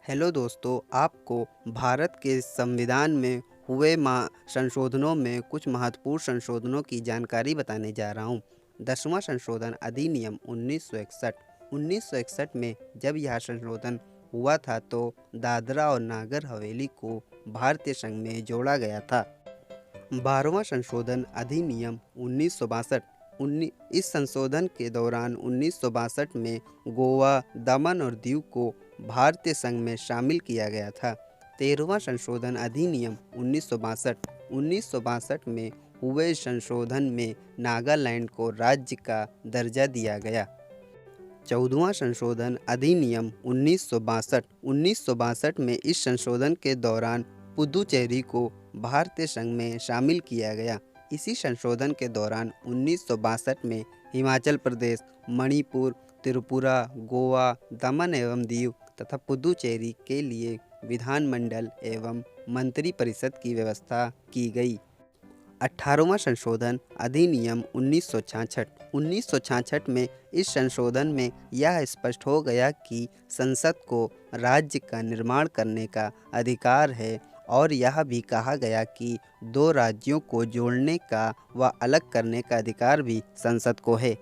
Hello दोस्तों, आपको भारत के संविधान में हुए संशोधनों में कुछ महत्वपूर्ण संशोधनों की जानकारी बताने जा रहा हूँ। 10वां संशोधन अधिनियम 1961। 1961 में जब यह संशोधन हुआ था तो दादरा और नागर हवेली को भारतीय संघ में जोड़ा गया था। 12वां संशोधन अधिनियम 1962। इस संशोधन के दौरान 1962 में गोवा, दमन और दीव को भारतीय संघ में शामिल किया गया था। 13वां संशोधन अधिनियम 1962। 1962 में हुए संशोधन में नागालैंड को राज्य का दर्जा दिया गया। 14वां संशोधन अधिनियम 1962। 1962 में इस संशोधन के दौरान पुदुचेरी को भारतीय संघ में शामिल किया गया। इसी संशोधन के दौरान 1962 में हिमाचल प्रदेश, मणिपुर, त्रिपुरा, गोवा, दमन एवं दीव तथा पुदुचेरी के लिए विधानमंडल एवं मंत्रिपरिषद की व्यवस्था की गई। 18वां संशोधन अधिनियम 1966। 1966 में इस संशोधन में यह स्पष्ट हो गया कि संसद को राज्य का निर्माण करने का अधिकार है और यह भी कहा गया कि दो राज्यों को जोड़ने का व अलग करने का अधिकार भी संसद को है।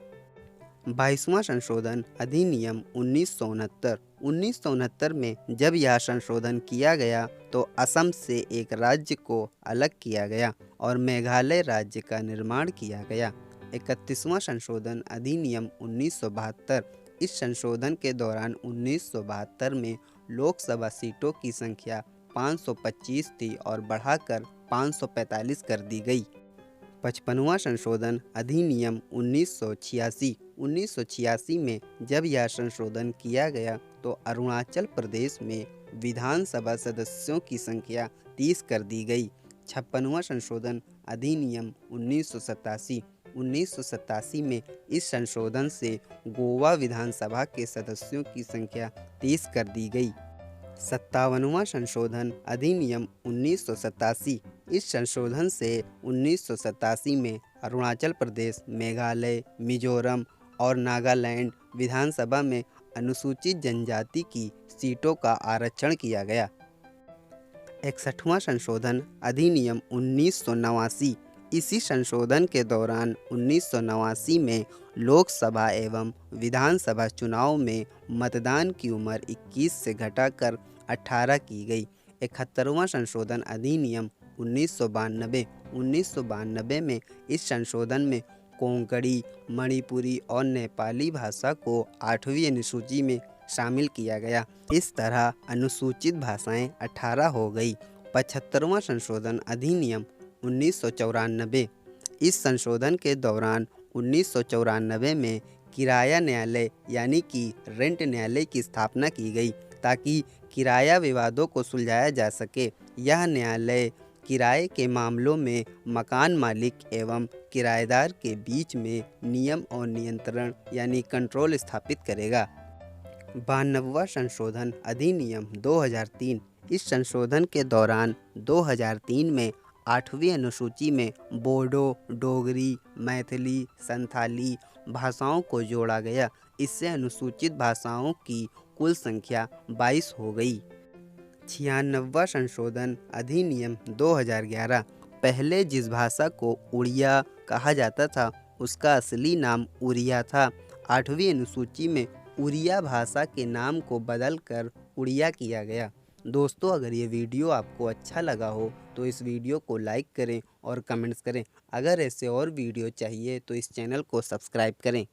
22वां संशोधन अधिनियम 1969। 1969 में जब यह संशोधन किया गया तो असम से एक राज्य को अलग किया गया और मेघालय राज्य का निर्माण किया गया। 31वां संशोधन अधिनियम 1972। इस संशोधन के दौरान 1972 में लोकसभा सीटों की संख्या 525 थी और बढ़ाकर 545 कर दी गई। 55वां संशोधन अधिनियम 1986। 1986 में जब यह संशोधन किया गया तो अरुणाचल प्रदेश में विधानसभा सदस्यों की संख्या 30 कर दी गई। 56वां संशोधन अधिनियम 1987। 1987 में इस संशोधन से गोवा विधानसभा के सदस्यों की संख्या 30 कर दी गई। 57वां संशोधन अधिनियम 1987। इस संशोधन से 1987 में अरुणाचल प्रदेश, मेघालय, मिजोरम और नागालैंड विधानसभा में अनुसूचित जनजाति की सीटों का आरक्षण किया गया। 61वां संशोधन अधिनियम 1989। इसी संशोधन के दौरान 1989 में लोकसभा एवं विधानसभा चुनाव में मतदान की उम्र 21 से घटाकर 18 की गई। 71वां संशोधन अधिनियम 1992। 1992 में इस संशोधन में कोंकणी, मणिपुरी और नेपाली भाषा को 8वीं अनुसूची में शामिल किया गया। इस तरह अनुसूचित भाषाएं 18 हो गई। 75वां संशोधन अधिनियम 1994। इस संशोधन के दौरान 1994 में किराया न्यायालय यानी कि रेंट न्यायालय की स्थापना की गई ताकि किराया विवादों को सुलझाया जा सके। यह न्यायालय किराए के मामलों में मकान मालिक एवं किराएदार के बीच में नियम और नियंत्रण यानी कंट्रोल स्थापित करेगा। 92वां संशोधन अधिनियम 2003। इस संशोधन के दौरान 2003 में 8वीं अनुसूची में बोडो, डोगरी, मैथिली, संथाली भाषाओं को जोड़ा गया। इससे अनुसूचित भाषाओं की कुल संख्या 22 हो गई। 96वां संशोधन अधिनियम 2011। पहले जिस भाषा को उड़िया कहा जाता था उसका असली नाम उड़िया था। 8वीं अनुसूची में उड़िया भाषा के नाम को बदलकर उड़िया किया गया। दोस्तों, अगर ये वीडियो आपको अच्छा लगा हो तो इस वीडियो को लाइक करें और कमेंट्स करें। अगर ऐसे और वीडियो चाहिए तो इस चैनल को सब्सक्राइब करें।